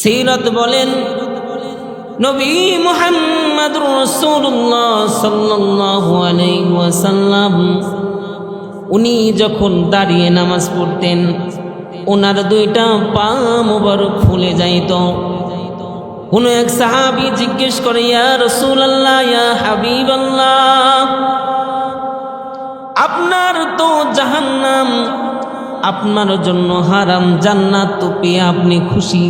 সিরাত বলেন নবী মুহাম্মদুর রাসূলুল্লাহ সাল্লাল্লাহু আলাইহি ওয়াসাল্লাম উনি যখন দাঁড়িয়ে নামাজ পড়তেন ওনার দুইটা পা মোবারক ফুলে যাইত। কোনো এক সাহাবী জিজ্ঞেস করে, ইয়া রাসূলুল্লাহ, ইয়া হাবিবাল্লাহ, আপনার তো জাহান্নাম আপনার জন্য হারাম, জান্নাত তো পেয়ে আপনি খুশি,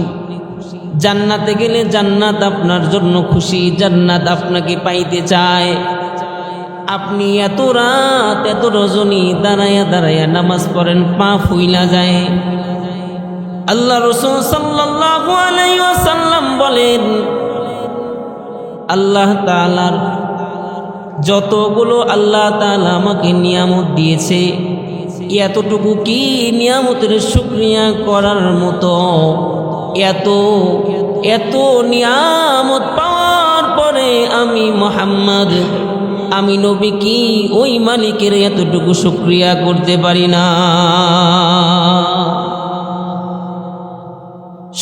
জান্নাতে গেলে জান্নাত আপনার জন্য খুশি, জান্নাত আপনাকে পাইতে চায়, আপনি এত রাত এত রজনী দাঁড়ায়া দাঁড়ায়া নামাজ পড়েন, পা ফুইলা যায়। আল্লাহ রাসূল সাল্লাল্লাহু আলাইহি ওয়াসাল্লাম বলেন, আল্লাহ তাআলার যতগুলো আল্লাহ তাআলা আমাকে নিয়ামত দিয়েছে, এতটুকু কি নিয়ামতের শুকরিয়া করার মতো? এত এত নিয়ামত পাওয়ার পরে আমি মুহাম্মদ, আমি নবী কি ওই মালিকের এতটুকু শুকরিয়া করতে পারি না?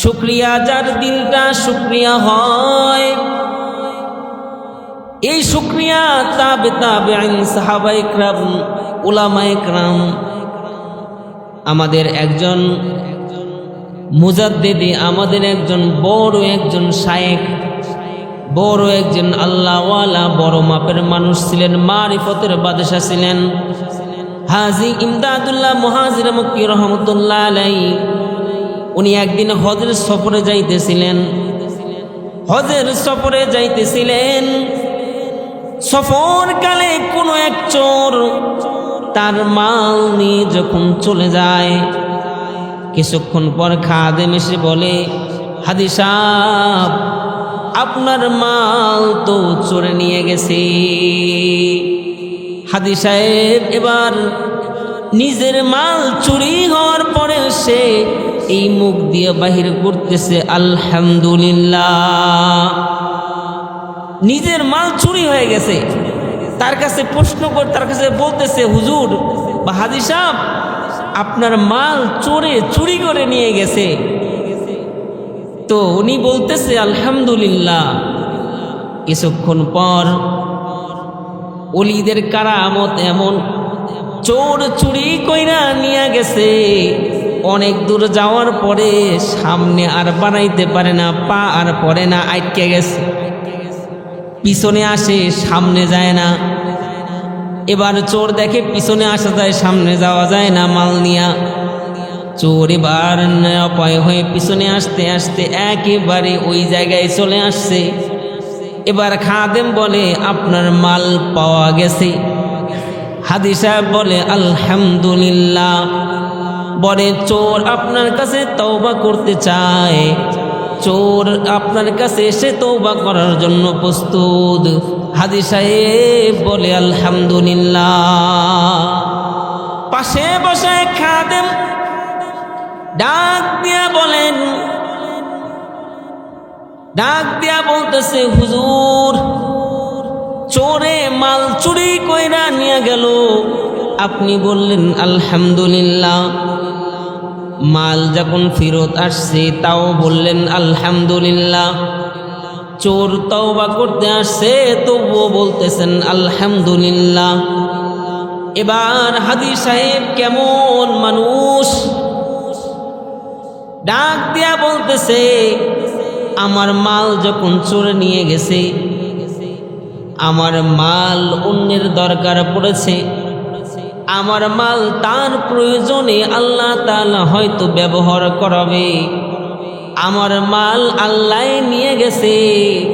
শুকরিয়া যার দিলটা শুকরিয়া হয়, এই শুকরিয়া তাবেঈন, সাহাবায়ে কেরাম, উলামায়ে কেরাম, আমাদের একজন মুজাদ্দিদি, আমাদের একজন বড় একজন শায়েখ, বড় একজন আল্লাহওয়ালা, বড় মাপের মানুষ ছিলেন, মারিফতের বাদশা ছিলেন, হাজী ইমদাদুল্লাহ মুহাজির মক্কি রহমতুল্লাহ আলাইহি। উনি একদিন হজের সফরে যাইতেছিলেন, হজের সফরে যাইতেছিলেন। সফরকালে কোনো এক চোর তার মাল নিয়ে যখন চলে যায়, কিছুক্ষণ পর খাদেম এসে বলে, হাজী সাহেব, আপনার মাল তো চোরে নিয়ে গেছে। হাজী সাহেব এবার নিজের মাল চুরি হওয়ার পরে সে এই মুখ দিয়ে বাহির করতেছে আলহামদুলিল্লাহ। নিজের মাল চুরি হয়ে গেছে, তার কাছে প্রশ্ন করে, তার কাছে বলতেছে, হুজুর বা হাজী সাহেব, আপনার মাল চোরে চুরি করে নিয়ে গেছে। তো উনি বলতেছে আলহামদুলিল্লাহ। কিছুক্ষণ পর ওলিদের কারামত এমন, চোর চুরি কইরা নিয়ে গেছে, অনেক দূর যাওয়ার পরে সামনে আর বাড়াইতে পারে না, পা আর পড়ে না, আটকে গেছে, পিছনে আসে সামনে যায় না। এবার চোর দেখে পিছনে আসা যায়, সামনে যাওয়া যায় না মাল নিয়া। চোর এবার অপায় হয়ে পিছনে আসতে আসতে একেবারে ওই জায়গায় চলে আসছে। এবার খাদেম বলে, আপনার মাল পাওয়া গেছে। হাজী সাহেব বলে আলহামদুলিল্লাহ। বলে চোর আপনার কাছে তওবা করতে চায়, চোর আপনার কাছে এসে তওবা করার জন্য প্রস্তুত। হাজী সাহেব বলে আলহামদুলিল্লাহ। পাশে বসে খাদেম ডাক দিয়া বলেন, ডাক দিয়া বলতেছে, হুজুর, চোরে মাল চুরি কইরা নিয়ে গেল, আপনি বললেন আলহামদুলিল্লাহ। মাল যখন ফেরত আসছে তাও বললেন আলহামদুলিল্লাহ। চোর তওবা করতে আসছে তবুও বলতেছেন আলহামদুলিল্লাহ। এবার হাজী সাহেব কেমন মানুষ, ডাক দিয়া বলতেছে, আমার মাল যখন চোরে নিয়ে গেছে, আমার মাল অন্যের দরকার পড়েছে, আমার মাল তার প্রয়োজনে আল্লাহ তাআলা হয়তো ব্যবহার করাবে, আমার মাল আল্লাহ নিয়ে গেছে,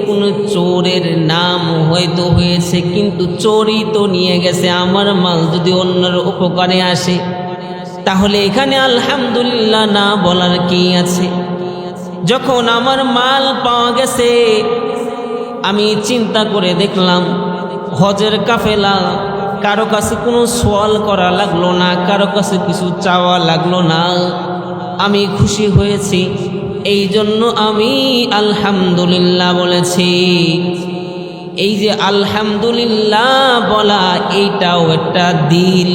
কোন চোরের নাম হয়তো হয়েছে, কিন্তু চোরই তো নিয়ে গেছে। আমার মাল যদি অন্যের উপকারে আসে তাহলে এখানে আলহামদুলিল্লাহ না বলার কি আছে? যখন আমার মাল পাওয়া গেছে, আমি চিন্তা করে দেখলাম হজের কাফেলা, কারো কাছে কোনো সওয়াল করা লাগলো না, কারো কাছে কিছু চাওয়া লাগলো না, আমি খুশি হয়েছি, এই জন্য আমি আলহামদুলিল্লাহ বলেছি। এই যে আলহামদুলিল্লাহ বলা, এইটাও একটা দিল,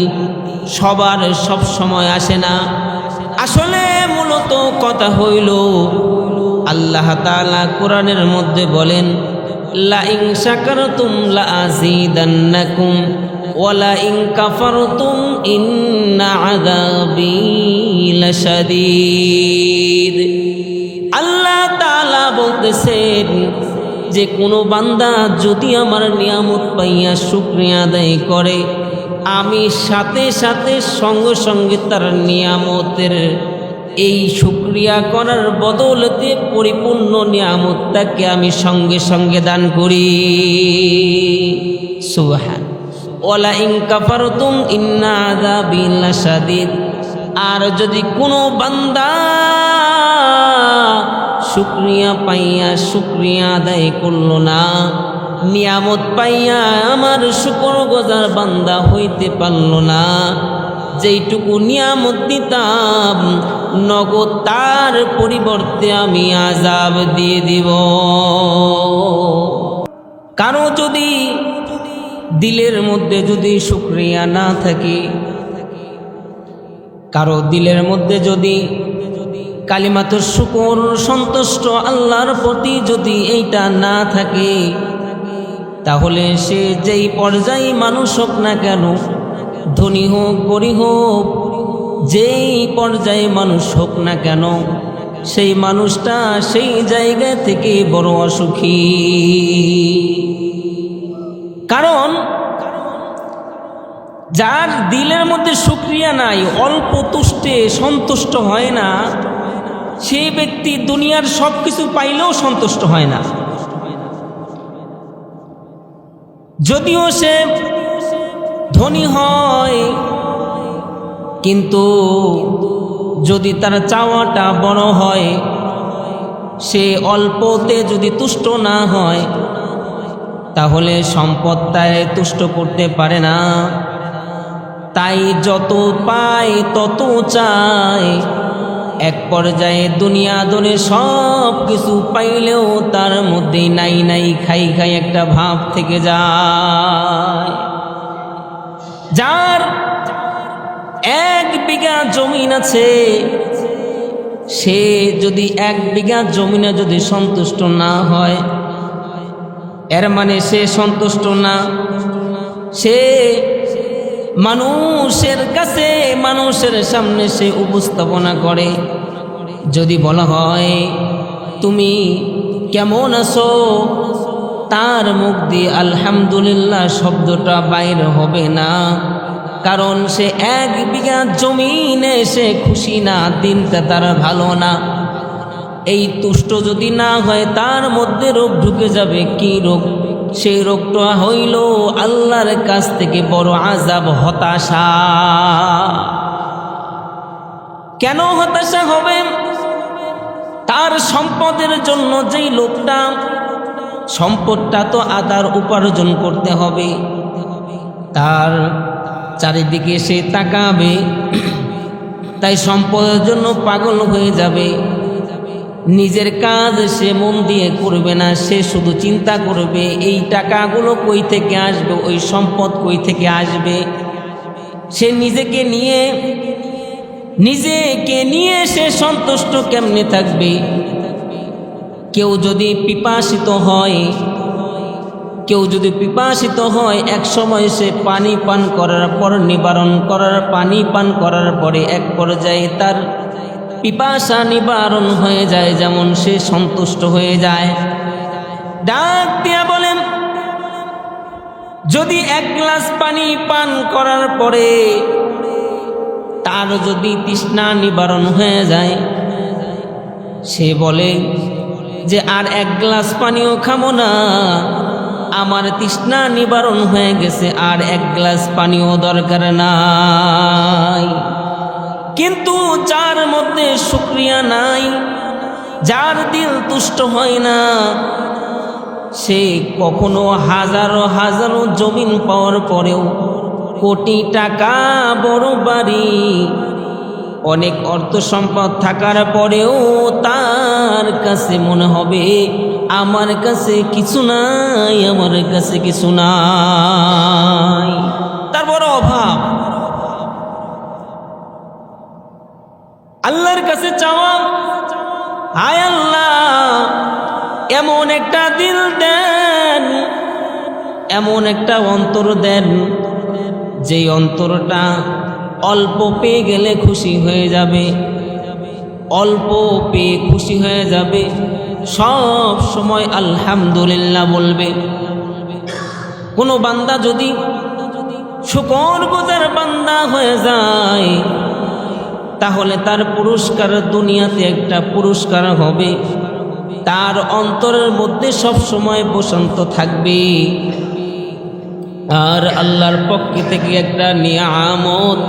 সবার সব সময় আসে না। আসলে মূলত কথা হইল আল্লাহ তাআলা কোরআনের মধ্যে বলেন, লা ইন শাকারতুম লা আযীদান্নাকুম ওয়া লা ইন কাফারতুম ইন্না আযাবী লাশাদীদ। আল্লাহ তাআলা বলতেছেন যে কোনো বান্দা যদি আমার নিয়ামত পাইয়া শুকরিয়া আদায় করে, আমি সাথে সাথে সঙ্গে সঙ্গে তার নিয়ামতের এই শুকরিয়া করার বদৌলতে পরিপূর্ণ নিয়ামতটাকে আমি সঙ্গে সঙ্গে দান করি। সুবহান। ওয়ালা ইন কাফারতুম ইন্না আযাবী লাশাদীদ। আর যদি কোনো বান্দা শুকরিয়া পাইয়া শুকরিয়া আদায় করল না, নিয়ামত পাইয়া আমার শুকরগুজার বান্দা হইতে পারল না, যেইটুকু নিয়ামত দিতাম নগদ তার পরিবর্তে আমি আযাব দিয়ে দিব। কারো যদি দিলের মধ্যে যদি শুকরিয়া না থাকে, কারো দিলের মধ্যে যদি কালিমাতুর শুকর সন্তুষ্ট আল্লাহর প্রতি যদি এইটা না থাকে, তাহলে সে যেই পর্যায়ে মানুষ হোক না কেন, ধনী হোক গরীব হোক, যেই পর্যায়ে মানুষ হোক না কেন, সেই মানুষটা সেই জায়গা থেকে বড় অসুখী। কারণ যার দিলের মধ্যে শুকরিয়া নাই, অল্প তুষ্টে সন্তুষ্ট হয় না, সেই ব্যক্তি দুনিয়ার সব কিছু পাইলেও সন্তুষ্ট হয় না। যদিও সে ধনী হয়, কিন্তু যদি তার চাওয়াটা বড় হয়, সে অল্পতে যদি তুষ্ট না হয়, তাহলে সম্পদটায় তুষ্ট করতে পারে না। তাই যত পায় তত চায়, এক পর্যায়ে দুনিয়াদনে সব কিছু পাইলেও তার মধ্যে নাই নাই খাই খাই একটা ভাব থেকে যায়। যার 1 বিঘা জমিন আছে, সে যদি 1 বিঘা জমিনে যদি সন্তুষ্ট না হয়, এর মানে সে সন্তুষ্ট না। সে মানুষের কাছে, মানুষের সামনে সে উপস্থাপনা করে। যদি বলা হয় তুমি কেমন আছো, তার মুখ দিয়ে আলহামদুলিল্লাহ শব্দটা বাইর হবে না, কারণ সে 1 বিঘা জমিনে সে খুশি না, দিনটা তার ভালো না। এই তুষ্ট যদি না হয়, তার মধ্যে রোগ ঢুকে যাবে। কি রোগ? সেই রোগটা হইল আল্লাহর কাছ থেকে বড় আযাব, হতাশা। কেন হতাশা হবে? তার সম্পদের জন্য যেই লোকটা, সম্পদটা তো আদার উপার্জন করতে হবে, তার চারিদিকে সে তাকাবে, তাই সম্পদের জন্য পাগল হয়ে যাবে। নিজের কাজ সে মন দিয়ে করবে না, সে শুধু চিন্তা করবে এই টাকাগুলো কই থেকে আসবে, ওই সম্পদ কই থেকে আসবে। সে নিজেকে নিয়ে সে সন্তুষ্ট কেমনে থাকবে? কেউ যদি পিপাসিত হয়, এক সময় সে পানি পান করার পর, পানি পান করার পরে এক পর্যায়ে তার পিপাসা নিবারণ হয়ে যায়, যেমন সে সন্তুষ্ট হয়ে যায়। ডাক দিয়া বলেন, যদি 1 গ্লাস পানি পান করার পরে তার যদি তৃষ্ণা নিবারণ হয়ে যায়, সে বলে যে আর 1 গ্লাস পানিও খাবো না, আমার তৃষ্ণা নিবারণ হয়ে গেছে, আর 1 গ্লাস পানিও দরকার নাই। কিন্তু যার মধ্যে শুকরিয়া নাই, যার দিল তুষ্ট হয় না, সে কখনো হাজারো হাজারো জমিন পাওয়ার পরেও, কোটি টাকা, বড় বাড়ি, অনেক অর্থ সম্পদ থাকার পরেও তার কাছে মনে হবে আমার কাছে কিছু নাই, আমার কাছে কিছু নাই, তার বড় অভাব। আল্লাহর কাছে চাওয়া, হায় আল্লাহ এমন একটা দিল দেন, এমন একটা অন্তর দেন, যেই অন্তরটা অল্প পেয়ে গেলে খুশি হয়ে যাবে, অল্প পেয়ে খুশি হয়ে যাবে, সব সময় আলহামদুলিল্লাহ বলবে। কোনো বান্দা যদি শুকরগুজার বান্দা হয়ে যায়, তাহলে তার পুরস্কার দুনিয়াতে একটা পুরস্কার হবে, তার অন্তরের মধ্যে সব সময় বসন্ত থাকবে। আর আল্লাহর পক্ষ থেকে একটা নিয়ামত,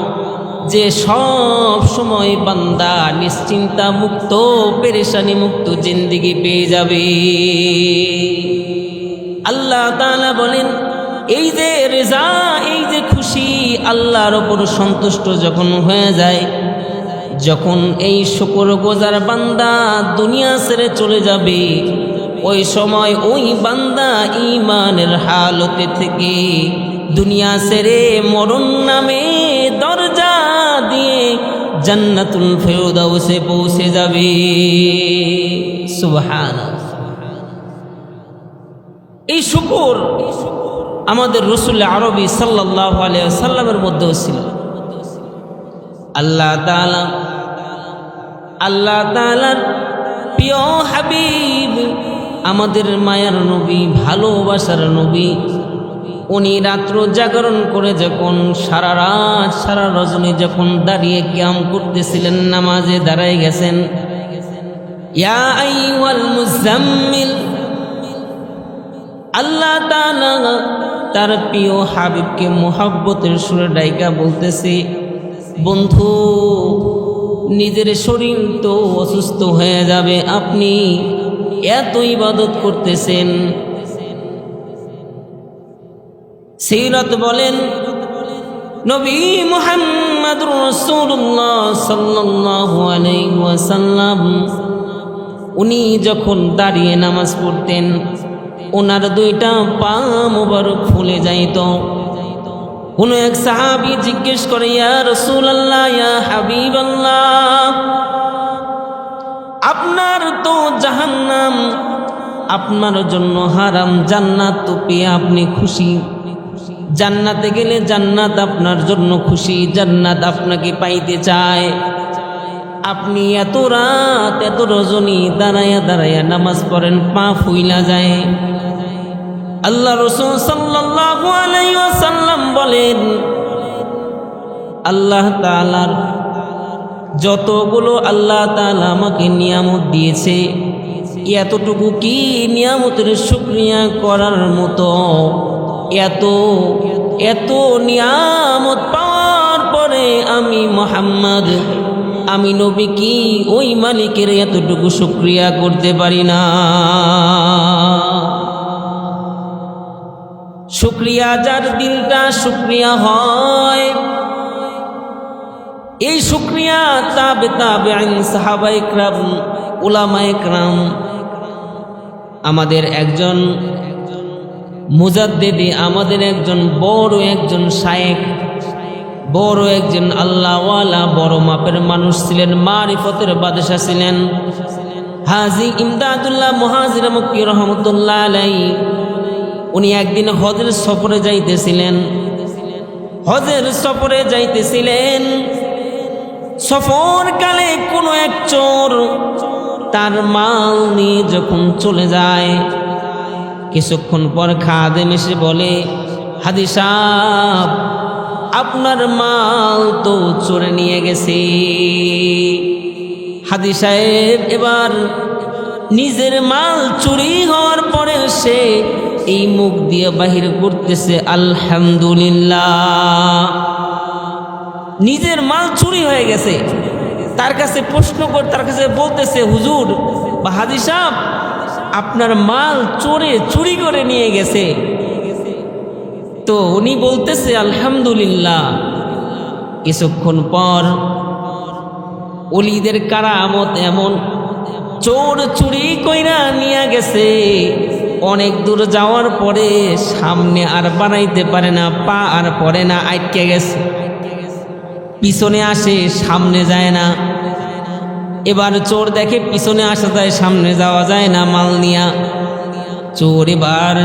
যে সব সময় বান্দা নিশ্চিন্তা মুক্ত, পেরেশানি মুক্ত জিন্দেগি পেয়ে যাবে। আল্লাহ তাআলা বলেন, এই যে রেজা, এই যে খুশি, আল্লাহর ওপর সন্তুষ্ট যখন হয়ে যায়, যখন এই শুকরগুজার বান্দা দুনিয়া ছেড়ে চলে যাবে, ওই সময় ওই বান্দা ঈমানের হালতে থেকে দুনিয়া ছেড়ে মরণ নামে দরজা দিয়ে জান্নাতুল ফেরদাউসে পৌঁছে যাবে। সুবহানাল্লাহ। এই শুকর আমাদের রাসূল আরবি সাল্লাল্লাহু আলাইহি ওয়াসাল্লামের মধ্যেও ছিল। আল্লাহ তাআলার প্রিয় হাবিব, আমাদের মায়ার নবী, ভালোবাসার নবী, উনি রাত্র জাগরণ করে যখন সারা রাত সারা রজনী যখন দাঁড়িয়ে কিয়াম করতেছিলেন, নামাজে দাঁড়ায় গেছেন, ইয়া আইয়ুহাল মুজাম্মিল, আল্লাহ তাআলা তার প্রিয় হাবিবকে মোহাব্বতের সুরে ডাইকা বলতেছে, বন্ধু, নিজের শরীর তো অসুস্থ হয়ে যাবে, আপনি এত ইবাদত করতেছেন। সিরাত বলেন, নবী মুহাম্মদুর রাসূলুল্লাহ সাল্লাল্লাহু আলাইহি ওয়াসাল্লাম উনি যখন দাঁড়িয়ে নামাজ পড়তেন, ওনার দুইটা পা মুবারক ফুলে যাইত। কোন এক সাহাবী জিজ্ঞেস করে, ইয়া রাসূলুল্লাহ, ইয়া হাবিবাল্লাহ, আপনার তো জাহান্নাম আপনার জন্য হারাম, জান্নাত তো পেয়ে আপনি খুশি, জান্নাতে গেলে জান্নাত আপনার জন্য খুশি, জান্নাত আপনাকে পাইতে চায়, আপনি এত রাত এত রজনী দাঁড়াইয়া দাঁড়াইয়া নামাজ পড়েন, পা ফুইলা যায়। আল্লাহ রাসূল সাল্লাল্লাহু আলাইহি ওয়াসাল্লাম বলেন, আল্লাহ তাআলার যতগুলো আল্লাহ তাআলা আমাকে নিয়ামত দিয়েছে, এতটুকু কি নিয়ামতের শুকরিয়া করার মতো? এত এত নিয়ামত পাওয়ার পরে আমি মুহাম্মদ, আমি নবী কি ওই মালিকের এতটুকু শুকরিয়া করতে পারি না? শুকরিয়া যার দিলটা শুকরিয়া হয়, এই শুকরিয়া তাবেঈন, সাহাবায়ে কেরাম, উলামায়ে কেরাম, আমাদের একজন মুজাদ্দিদি, আমাদের একজন বড় একজন শায়েখ, বড় একজন আল্লাহওয়ালা, বড় মাপের মানুষ ছিলেন, মারিফতের বাদশা ছিলেন, হাজী ইমদাদুল্লাহ মুহাজির মক্কি রহমতুল্লাহ আলাইহি। উনি একদিন হজের সফরে যাইতেছিলেন, হজের সফরে যাইতেছিলেন, সফরকালে কোনো এক চোর তার মাল নিয়ে যখন চলে যায়, কিছুক্ষণ পর খাদেম এসে বলে, হাজী সাহেব, আপনার মাল তো চোরে নিয়ে গেছে। হাজী সাহেব এবার নিজের মাল চুরি হওয়ার পরে সে এই মুখ দিয়ে বাহির করতেছে আলহামদুলিল্লাহ। নিজের মাল চুরি হয়ে গেছে, তার কাছে প্রশ্ন করে তার কাছে বলতেছে, হুজুর বা হাজী সাহেব, আপনার মাল চোরে চুরি করে নিয়ে গেছে। তো উনি বলতেছে আলহামদুলিল্লাহ। কিছুক্ষণ পর ওলিদের কারামত এমন, চোর চুরি কইরা নিয়ে গেছে, অনেক দূর যাওয়ার পরে সামনে আর বাড়াইতে পারে না, পা আর পড়ে না, আটকে গেছে, পিছনে আসে সামনে যায় না। এবার চোর দেখে পিছনে আসা যায়, সামনে যাওয়া যায় না মাল নিয়া। চোর এবার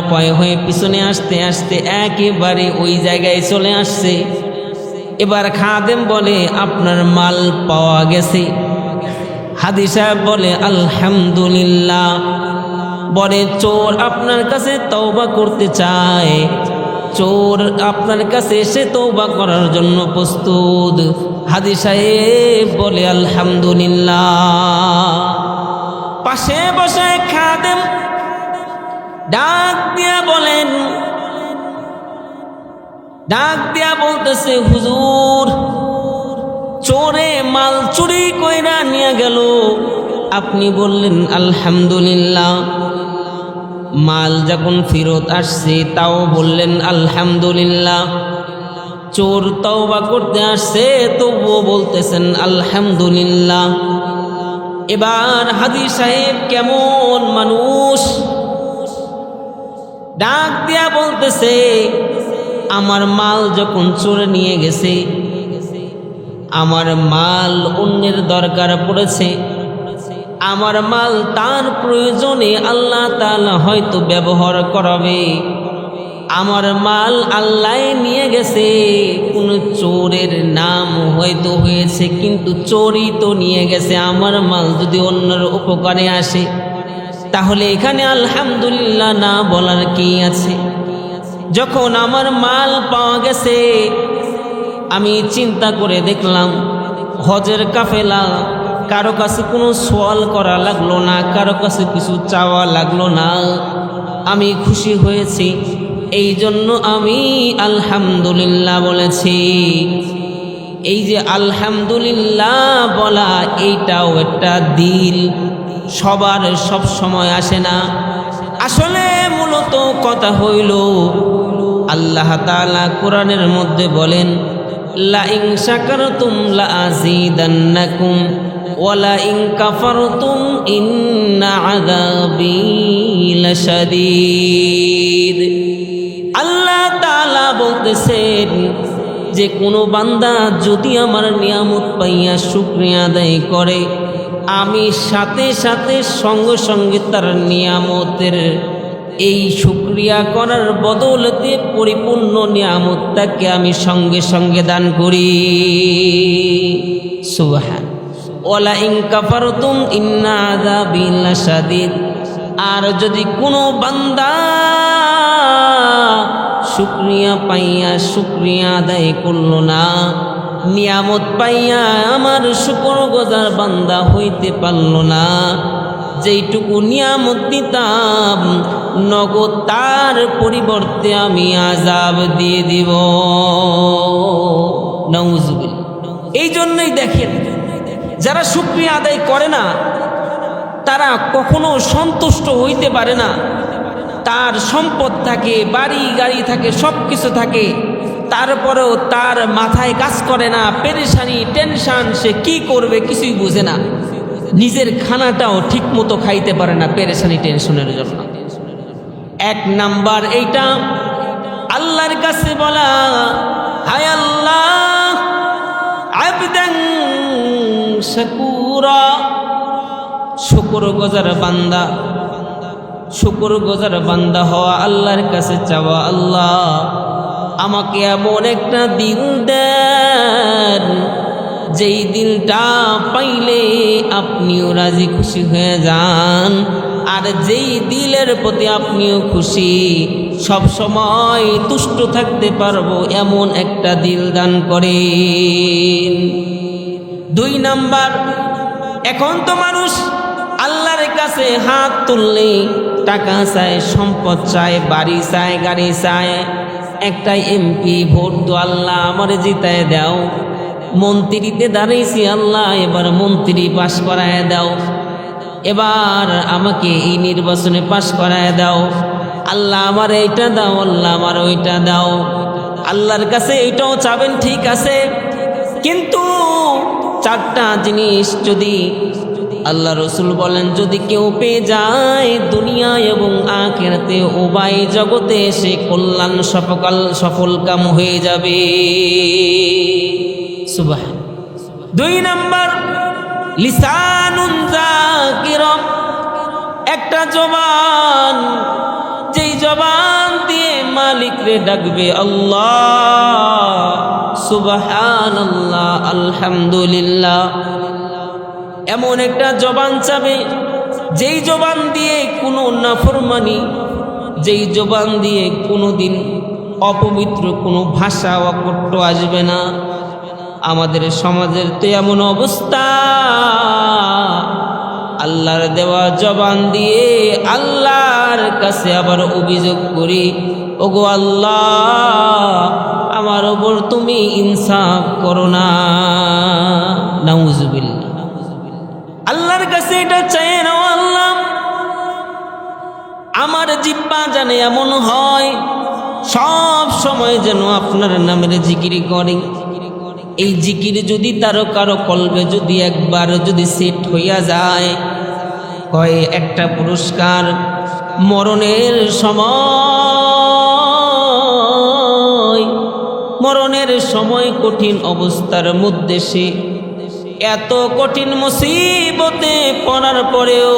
অপায় হয়ে পিছনে আসতে আসতে একেবারে ওই জায়গায় চলে আসছে। এবার খাদেম বলে আপনার মাল পাওয়া গেছে। হাদি সাহেব বলে আলহামদুলিল্লাহ। বলে চোর আপনার কাছে তওবা করতে চায়, চোর আপনার কাছে এসে তওবা করার জন্য প্রস্তুত। হাদি সাহেব বলে আলহামদুলিল্লাহ। পাশে বসে খাদেম ডাক দিয়া বলেন, ডাক দিয়া বলতেছে হুজুর, চোরে মাল চুরি কইরা নিয়ে গেল, আপনি বললেন আলহামদুলিল্লাহ। মাল যখন ফেরত আসছে তাও বললেন আলহামদুলিল্লাহ। চোর তওবা করতে আসছে তবুও বলতেছেন আলহামদুলিল্লাহ। এবার হাদি সাহেব কেমন মানুষ, ডাক দিয়া বলতেছে আমার মাল যখন চোরে নিয়ে গেছে, আমার মাল অন্যের দরকার পড়েছে, আমার মাল তার প্রয়োজনে আল্লাহ তাআলা হয়তো ব্যবহার করাবে, আমার মাল আল্লাহ নিয়ে গেছে। কোন চোরের নাম হয়তো হয়েছে কিন্তু চোরই তো নিয়ে গেছে। আমার মাল যদি অন্যের উপকারে আসে তাহলে এখানে আলহামদুলিল্লাহ না বলার কি আছে? যখন আমার মাল পাওয়া গেছে আমি চিন্তা করে দেখলাম হজের কাফেলা, কারো কাছে কোনো সওয়াল করা লাগলো না, কারো কাছে কিছু চাওয়া লাগলো না, আমি খুশি হয়েছি। এই জন্য আমি আলহামদুলিল্লাহ বলেছি। এই যে আলহামদুলিল্লাহ বলা, এইটাও একটা দিল, সবার সব সময় আসে না। আসলে মূলত কথা হইল আল্লাহ তাআলা কোরআনের মধ্যে বলেন লা ইন শাকারতুম লা আযীদান্নাকুম ওয়া লা ইন কাফারতুম ইন্না আযাবী লাশাদীদ। আল্লাহ তাআলা বলতেছেন যে কোনো বান্দা যদি আমার নিয়ামত পাইয়া শুকরিয়া আদায় করে, আমি সাথে সাথে সঙ্গে সঙ্গে তার নিয়ামতের এই শুকরিয়া করার বদৌলতে পরিপূর্ণ নিয়ামতটাকে আমি সঙ্গে সঙ্গে দান করি। সুবহান। ওয়ালা ইন কাফারতুম ইন্না আযাবী লাশাদীদ। আর যদি কোনো বান্দা শুকরিয়া পাইয়া শুকরিয়া আদায় করল না, নিয়ামত পাইয়া আমার শুকরগুজার বান্দা হইতে পারল না, যেইটুকু নিয়ামত দিতাম নগদ তার পরিবর্তে আমি আযাব দিয়ে দিব। নাউযুবিল্লাহ। এই জন্যই দেখেন যারা শুকরিয়া আদায় করে না তারা কখনো সন্তুষ্ট হইতে পারে না। তার সম্পদ থাকে, বাড়ি গাড়ি থাকে, সব কিছু থাকে, তারপরেও তার মাথায় কাজ করে না, পেরেশানি টেনশন, সে কি করবে কিছুই বুঝে না। নিজের খানাটাও ঠিক মতো খাইতে পারে না পেরেশানি টেনশনের জন্য। এক নাম্বার এইটা আল্লাহর কাছে বলা, হায় আল্লাহ আবদান শাকুরা, শুকরগুজার বান্দা, শুকরগুজার বান্দা হওয়া, আল্লাহর কাছে চাওয়া আল্লাহ আমাকে এমন একটা দিল দেন যেই দিলটা পাইলে আপনিও রাজি খুশি হয়ে যান, আর যেই দিলের প্রতি আপনিও খুশি, সব সময় তুষ্ট থাকতে পারবো এমন একটা দিল দান করেন। 2 নাম্বার, এখন তো মানুষ আল্লাহর কাছে হাত তুললে টাকা চায়, সম্পদ চায়, বাড়ি চায়, গাড়ি চায়, একটা এমপি ভোট তো আল্লাহ আমারে জিতায় দাও, মন্ত্রীতে দাঁড়াইছি আল্লাহ এবার মন্ত্রী পাশ করায় দাও, এবার আমাকে এই নির্বাচনে পাশ করায় দাও, আল্লাহ আমার এইটা দাও, আল্লাহ আমার ওইটা দাও। আল্লাহর কাছে এইটাও চাবেন, ঠিক আছে, কিন্তু 4টা জিনিস যদি আল্লাহ রসুল বলেন যদি কেউ পেয়ে যায় দুনিয়া এবং আখিরাতে উভয় জগতে সে কল্যাণ সফল কাম হয়ে যাবে। সুবহান। 2 নাম্বার লিসানুন যাকিরা, একটা জবান, যেই জবান দিয়ে মালিক রে ডাকবে আল্লাহ, সুবহানাল্লাহ, আলহামদুলিল্লাহ। এমন একটা জবান চাবে যেই জবান দিয়ে কোনো নাফরমানি, যেই জবান দিয়ে কোনোদিন অপবিত্র কোনো ভাষা অকট্য আসবে না। আমাদের সমাজের তো এমন অবস্থা, আল্লাহর দেওয়া জবান দিয়ে আল্লাহর কাছে আবার অভিযোগ করি, ওগো আল্লাহ আমার ওপর তুমি ইনসাফ করো না। নাউজুবিল্লাহ। আল্লাহর কাছে এটা চাই না, আল্লাহ আমার জিহ্বা জানে এমন হয় সব সময় যেন আপনার নামের জিকির করে। এই জিকির যদি তারও কারো কলবে যদি একবার যদি সেট হইয়া যায়, কয় একটা পুরস্কার মরণের সময় কঠিন অবস্থার মধ্যে সে এত কঠিন মুসিবতে পড়ার পরেও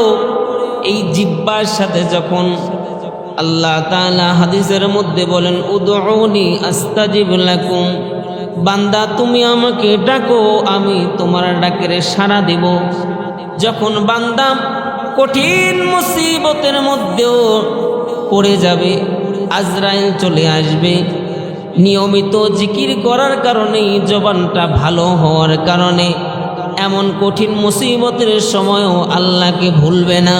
এই জিহ্বার সাথে যখন আল্লাহ তাআলা হাদিসের মধ্যে বলেন উদউনি আস্তাজিব লাকুম, বান্দা তুমি আমাকে ডাকো আমি তোমার ডাকের সাড়া দেব। যখন বান্দা কঠিন মুসিবতের মধ্যেও পড়ে যাবে, আজরাইল চলে আসবে। নিয়মিত জিকির করার কারণে, জবানটা ভালো হওয়ার কারণে এমন কঠিন মুসিবতের সময়ও আল্লাহকে ভুলবে না,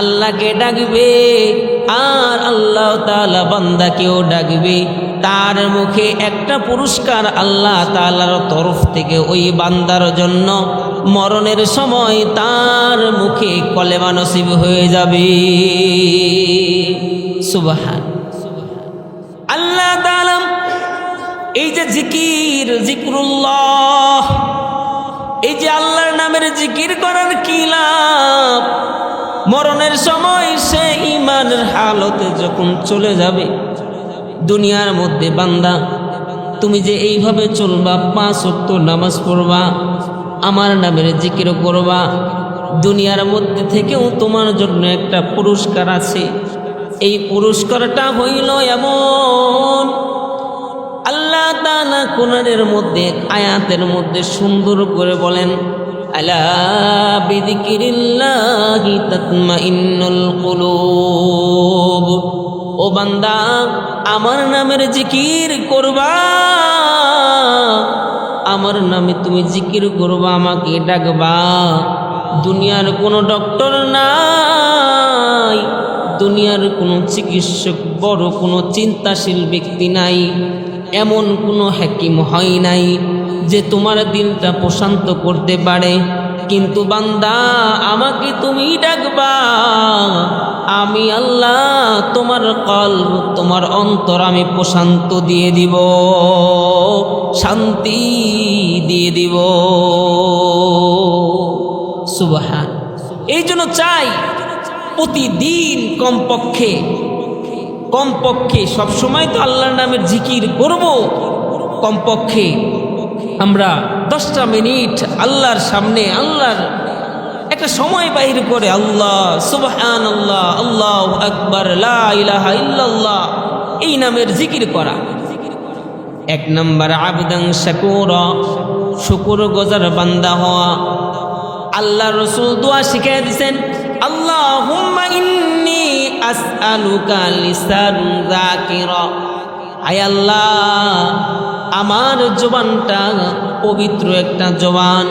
আল্লাহকে ডাকবে। আর আল্লাহ তাআলা বান্দাকেও ডাকবে। তার মুখে একটা পুরস্কার আল্লাহ তাআলার তরফ থেকে ওই বান্দার জন্য মরণের সময় তার মুখে কলেমা নসিব হয়ে যাবে। সুবহান আল্লাহ তাআলা এই যে জিকির, জিকরুল্লাহ, এই যে আল্লাহর নামের জিকির করার কি লাভ? মরণের সময় সে ঈমানের হালতে যখন চলে যাবে, দুনিয়ার মধ্যে বান্দা তুমি যে এইভাবে চলবা, 5 ওয়াক্ত নামাজ পড়বা, আমার নামের জিকির করবা, দুনিয়ার মধ্যে থেকেও তোমার জন্য একটা পুরস্কার আছে। এই পুরস্কারটা হইল এমন, আল্লাহ তাআলা কোরআনের মধ্যে আয়াতের মধ্যে সুন্দর করে বলেন, আলা বিযিকিরিল্লাহি তাতমাইন্নুল কুলুব, ও বান্দা আমার নামের জিকির করবা, আমার নামে তুমি জিকির করবা, আমাকে ডাকবা। দুনিয়ার কোনো ডক্টর নাই, দুনিয়ার কোনো চিকিৎসক, বড় কোনো চিন্তাশীল ব্যক্তি নাই, এমন কোনো হাকিম হয় নাই যে তোমার দিলটা প্রশান্ত করতে পারে। কিন্তু বান্দা আমাকে তুমি ডাকবা, আমি আল্লাহ তোমার কলব, তোমার অন্তর আমি প্রশান্ত দিয়ে দিব, শান্তি দিয়ে দিব। সুবহান। এই জন্য চাই প্রতিদিন কমপক্ষে সবসময় তো আল্লাহর নামের জিকির করব, কমপক্ষে আমরা 10টা মিনিট আল্লাহর সামনে, আল্লাহর একটা সময় বাইর করে আল্লাহ সুবহানাল্লাহ, আল্লাহু আকবার, লা ইলাহা ইল্লাল্লাহ, এই নামের জিকির করা। 1 নাম্বার আবদান শাকুরা, শুকর গজার বান্দা হওয়া। আল্লাহ রাসূল দোয়া শিখিয়ে দিয়েছেন, আল্লাহুম্মা ইন্নী আসআলুকা লিসানুন যাকিরা, আয় আল্লাহ আমার জবানটা পবিত্র একটা জবান,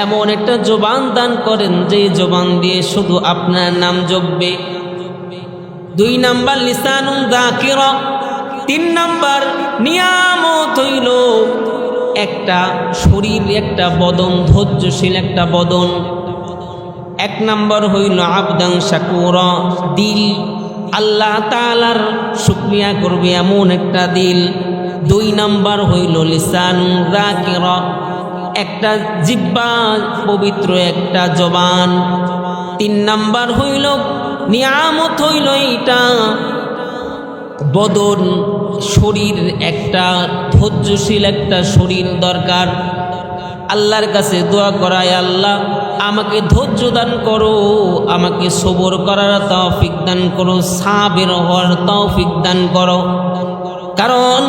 এমন একটা জবান দান করেন যে জবান দিয়ে শুধু আপনার নাম জপবে। 2 নাম্বার লিসানুন যাকিরা। 3 নাম্বার নিয়ামত হইল একটা শরীর, একটা বদন, ধৈর্যশীল একটা বদন। 1 নাম্বার হইল আবদান শাকুরা, দিল, আল্লাহ তাআলার শুকরিয়া করবে এমন একটা দিল। 2 নাম্বার হইল লিসানুন যাকিরা, একটা জিহ্বা, পবিত্র একটা জবান। 3 নাম্বার হইল নিয়ামত হইল এইটা বদন, শরীর, একটা ধৈর্যশীল একটা শরীর দরকার। আল্লাহর কাছে দোয়া করায়, আল্লাহ আমাকে ধৈর্য দান করো, আমাকে সবর করার তৌফিক দান করো, সাবির হওয়ার তৌফিক দান করো। কারণ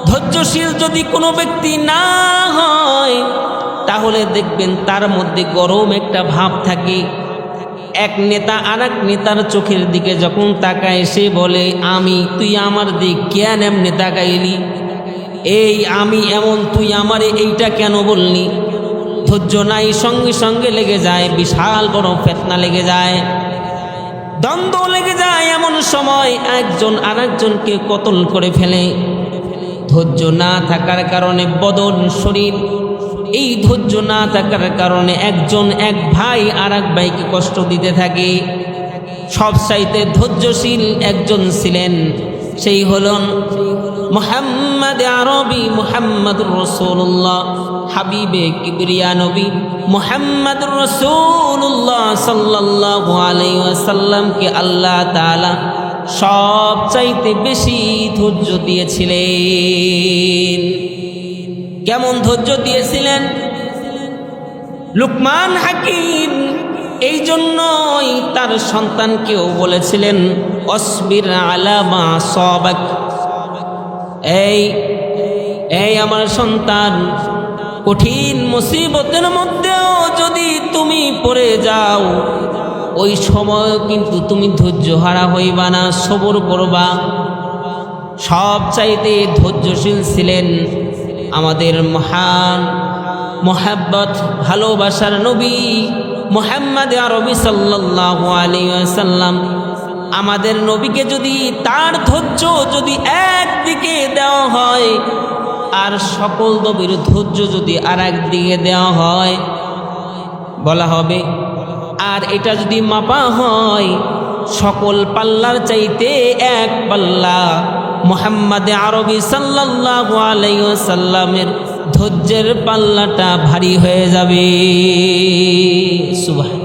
ধৈর্যশীল যদি কোনো ব্যক্তি না হয় তাহলে দেখবেন তার মধ্যে গরম একটা ভাব থাকে। এক নেতা আর এক নেতার চোখের দিকে যখন তাকায় সে বলে, তুই আমার দিক কেন এমনি তাকাইলি, এই আমি এমন, তুই আমারে এইটা কেন বললি। ধৈর্য নাই, সঙ্গে সঙ্গে লেগে যায়, বিশাল বড় ফিতনা লেগে যায়, দ্বন্দ্ব লেগে যায়। এমন সময় একজন আর একজনকে কতল করে ফেলে। ধৈর্য না থাকার কারণে বদন শরীর, এই ধৈর্য না থাকার কারণে একজন এক ভাই আর এক ভাইকে কষ্ট দিতে থাকে। সবচাইতে ধৈর্যশীল একজন ছিলেন, সেই হলেন মুহাম্মদ আরবি, মুহাম্মদুর রাসূলুল্লাহ, হাবিবে কিবরিয়া নবী মুহাম্মদুর রাসূলুল্লাহ সাল্লাল্লাহু আলাইহি ওয়াসাল্লামকে আল্লাহ তাআলা সবচাইতে বেশি ধৈর্য দিয়েছিলেন। কেমন ধৈর্য দিয়েছিলেন লুকমান হাকিম? এই জন্যই তার সন্তানকেও বলেছিলেন, অসবির আলা মা সাবাক, এই আমার সন্তান, কঠিন মুসিবতের মধ্যেও যদি তুমি পড়ে যাও, ওই সময় কিন্তু তুমি ধৈর্য হারা হইবা না, সবর করবা। সবচাইতে ধৈর্যশীল ছিলেন আমাদের মহান মোহাব্বত ভালোবাসার নবী মুহাম্মদ আরবি সাল্লাল্লাহু আলাইহি ওয়াসাল্লাম। আমাদের নবীকে যদি তার ধৈর্য যদি একদিকে দেওয়া হয় আর সকল নবীর ধৈর্য যদি আর একদিকে দেওয়া হয়, বলা হবে আর এটা যদি মাপা হয় সকল পাল্লার চাইতে এক পাল্লা মুহাম্মদ আরবি সাল্লাল্লাহু আলাইহি ওয়াসাল্লামের ধৈর্যের পাল্লাটা ভারী হয়ে যাবে। সুবহান।